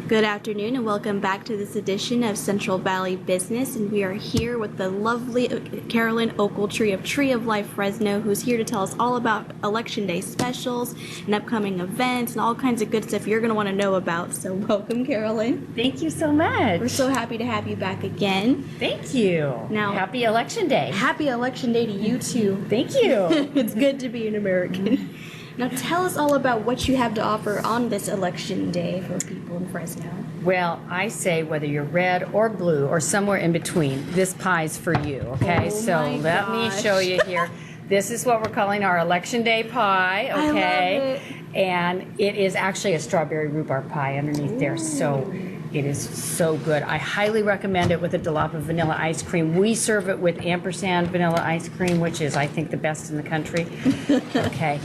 Good afternoon and welcome back to this edition of Central Valley Business, and we are here with the lovely Carolyn Ocheltree of Tree of Life Fresno, who's here to tell us all about Election Day specials and upcoming events and all kinds of good stuff you're going to want to know about. So welcome, Carolyn. Thank you so much. We're so happy to have you back again. Thank you. Now, happy Election Day. Happy Election Day to you too. Thank you. It's good to be an American. Now tell us all about what you have to offer on this Election Day for people in Fresno. Well, I say whether you're red or blue or somewhere in between, this pie's for you, okay? Oh so my let gosh. me show you here. This is what we're calling our Election Day pie, okay? I love it. And it is actually a strawberry rhubarb pie underneath there, so it is so good. I highly recommend it with a dollop of vanilla ice cream. We serve it with ampersand vanilla ice cream, which is, I think, the best in the country. Okay.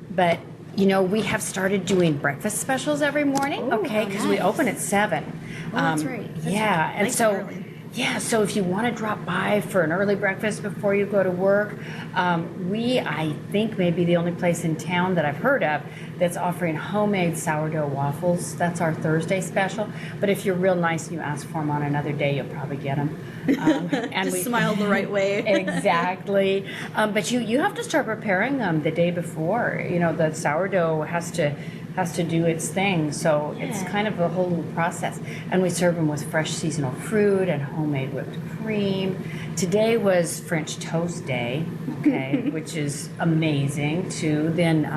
But, you know, we have started doing breakfast specials every morning, okay, because we open at 7. Oh, that's right. That's yeah, right. and Nice so... and early. Yeah, so if you want to drop by for an early breakfast before you go to work, I think, may be the only place in town that I've heard of that's offering homemade sourdough waffles. That's our Thursday special. But if you're real nice and you ask for them on another day, you'll probably get them. And just smile the right way. Exactly. But you have to start preparing them the day before. You know, the sourdough has to do its thing, so it's kind of a whole little process. And we serve them with fresh seasonal fruit and homemade whipped cream. Today was French toast day, okay, which is amazing too. Then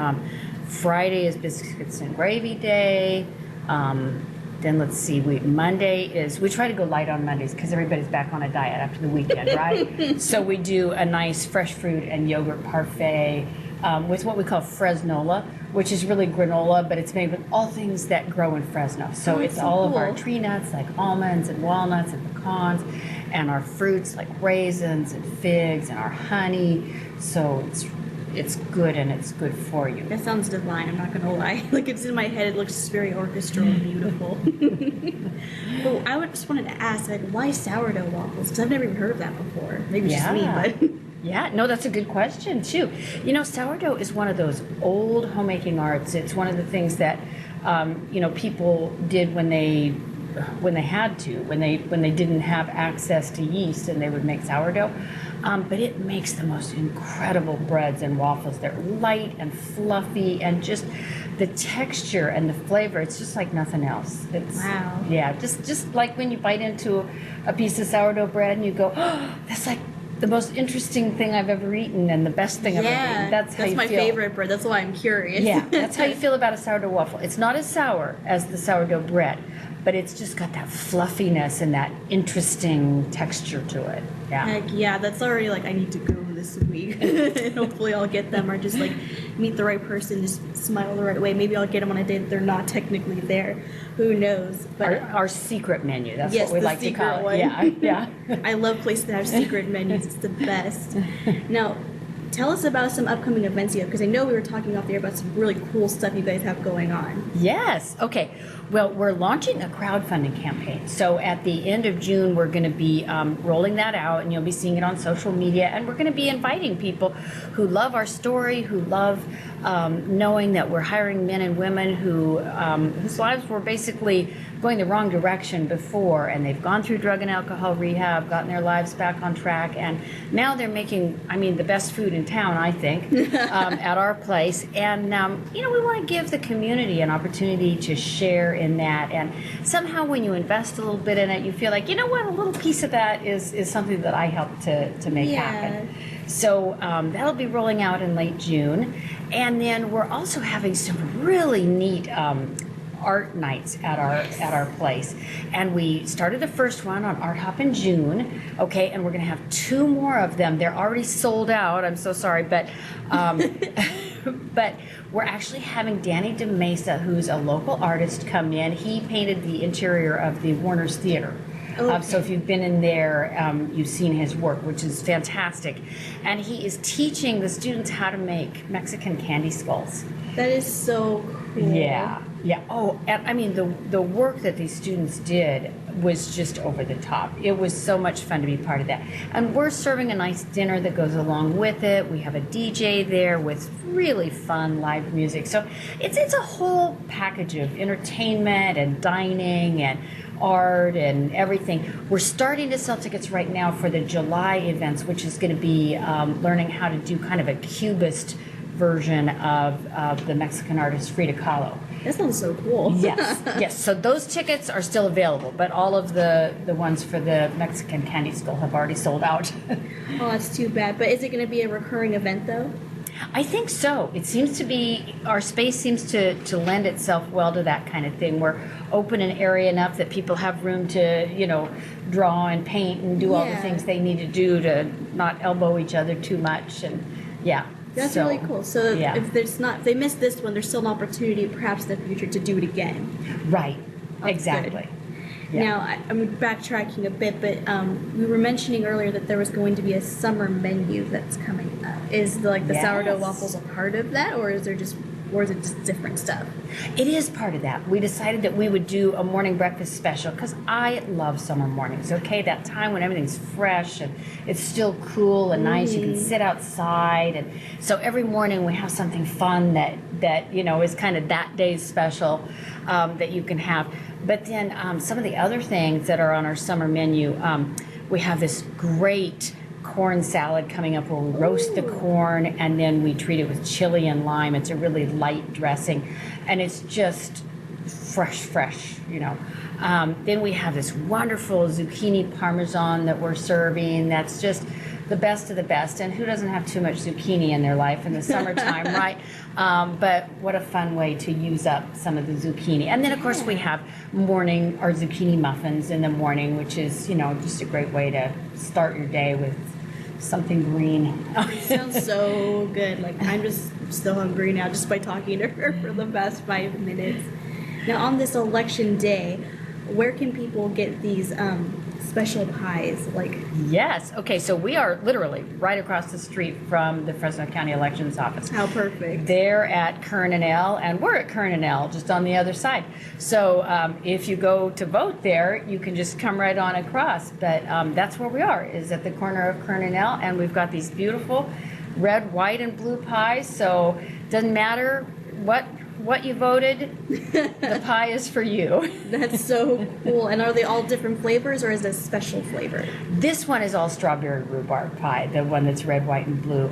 Friday is biscuits and gravy day. Then let's see, Monday is, we try to go light on Mondays because everybody's back on a diet after the weekend, right? So we do a nice fresh fruit and yogurt parfait with what we call Fresnola, which is really granola, but it's made with all things that grow in Fresno. So it's all of our tree nuts like almonds and walnuts and pecans, and our fruits like raisins and figs, and our honey. So it's good, and it's good for you. That sounds divine, I'm not gonna lie. Like, it's in my head, it looks very orchestral and beautiful. But just wanted to ask, like, why sourdough waffles? Because I've never even heard of that before. Maybe it's just me, but... Yeah, no, that's a good question too. You know, sourdough is one of those old homemaking arts. It's one of the things that you know, people did when they had to, when they didn't have access to yeast, and they would make sourdough. But it makes the most incredible breads and waffles. They're light and fluffy, and just the texture and the flavor, it's just like nothing else. Wow. Yeah, just like when you bite into a piece of sourdough bread and you go, oh, that's like the most interesting thing I've ever eaten and the best thing I've ever eaten. That's how you feel. That's my favorite bread. That's why I'm curious. Yeah, that's how you feel about a sourdough waffle. It's not as sour as the sourdough bread, but it's just got that fluffiness and that interesting texture to it. Yeah. Heck yeah, that's already like, I need to go this week. And hopefully I'll get them, or just like meet the right person, just smile the right way. Maybe I'll get them on a day that they're not technically there. Who knows? But our secret menu, that's yes, what we like to call it. One. Yeah. I love places that have secret menus. It's the best. Now, tell us about some upcoming events you have, because I know we were talking off there about some really cool stuff you guys have going on. Yes. Okay. Well, we're launching a crowdfunding campaign. So at the end of June, we're going to be rolling that out, and you'll be seeing it on social media. And we're going to be inviting people who love our story, who love knowing that we're hiring men and women whose lives were basically going the wrong direction before, and they've gone through drug and alcohol rehab, gotten their lives back on track, and now they're making, the best food in town, I think, at our place. And, you know, we want to give the community an opportunity to share in that, and somehow when you invest a little bit in it, you feel like, you know what, a little piece of that is something that I helped to make happen. So that'll be rolling out in late June. And then we're also having some really neat art nights at our place, and we started the first one on Art Hop in June, okay, and we're gonna have 2 more of them. They're already sold out, I'm so sorry, but but we're actually having Danny DeMesa, who's a local artist, come in. He painted the interior of the Warner's Theater. Okay. So if you've been in there, you've seen his work, which is fantastic. And he is teaching the students how to make Mexican candy skulls. That is so cool. Yeah, yeah. Oh, and I mean, the work that these students did was just over the top. It was so much fun to be part of that. And we're serving a nice dinner that goes along with it. We have a DJ there with really fun live music. So it's a whole package of entertainment and dining and art and everything. We're starting to sell tickets right now for the July events, which is going to be learning how to do kind of a cubist version of the Mexican artist Frida Kahlo. That sounds so cool. Yes, yes. So those tickets are still available, but all of the ones for the Mexican Candy Skull have already sold out. Oh, that's too bad. But is it going to be a recurring event, though? I think so. It seems to be, our space seems to lend itself well to that kind of thing. We're open and airy enough that people have room to, draw and paint and do all the Yeah. things they need to do to not elbow each other too much. And yeah. That's so, really cool. So yeah. if they missed this one, there's still an opportunity perhaps in the future to do it again. Right. That's Exactly. good. Yeah. Now, I'm backtracking a bit, but we were mentioning earlier that there was going to be a summer menu that's coming up. Is the sourdough Yes. waffles a part of that, or is it just different stuff? It is part of that. We decided that we would do a morning breakfast special because I love summer mornings. Okay, that time when everything's fresh and it's still cool and nice. You can sit outside, and so every morning we have something fun that is kind of that day's special that you can have. But then some of the other things that are on our summer menu, we have this great corn salad coming up where we roast the corn and then we treat it with chili and lime. It's a really light dressing and it's just fresh. Then we have this wonderful zucchini parmesan that we're serving. That's just the best of the best. And who doesn't have too much zucchini in their life in the summertime, right? But what a fun way to use up some of the zucchini. And then, of course, we have our zucchini muffins in the morning, which is, just a great way to start your day with something green. Sounds so good. I'm just so hungry now just by talking to her for the past 5 minutes. Now, on this election day, where can people get these special pies? Yes. Okay, so we are literally right across the street from the Fresno County Elections Office. How perfect. They're at Kern and L, and we're at Kern and L, just on the other side. So if you go to vote there, you can just come right on across. But that's where we are, is at the corner of Kern and L, and we've got these beautiful red, white, and blue pies. So it doesn't matter what you voted, the pie is for you. That's so cool. And are they all different flavors, or is it a special flavor? This one is all strawberry rhubarb pie, the one that's red, white, and blue.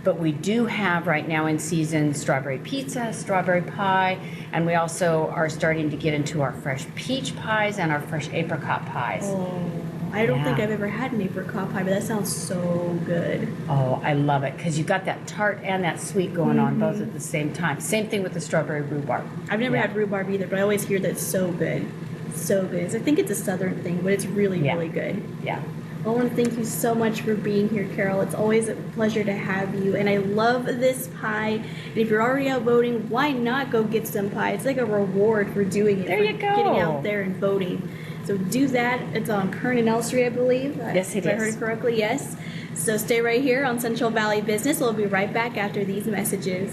But we do have right now in season strawberry pizza, strawberry pie, and we also are starting to get into our fresh peach pies and our fresh apricot pies. Oh, I don't think Yeah. I've ever had an apricot pie, but that sounds so good. Oh, I love it because you got that tart and that sweet going on both at the same time. Same thing with the strawberry rhubarb. I've never Yeah. had rhubarb either, but I always hear that it's so good. So good. I think it's a southern thing, but it's really, Yeah. really good. Yeah. I want to thank you so much for being here, Carol. It's always a pleasure to have you, and I love this pie. And if you're already out voting, why not go get some pie? It's like a reward for doing it. There for you go. Getting out there and voting. So do that. It's on Kern and L Street, I believe. Yes, it if I is. heard correctly, yes. So stay right here on Central Valley Business. We'll be right back after these messages.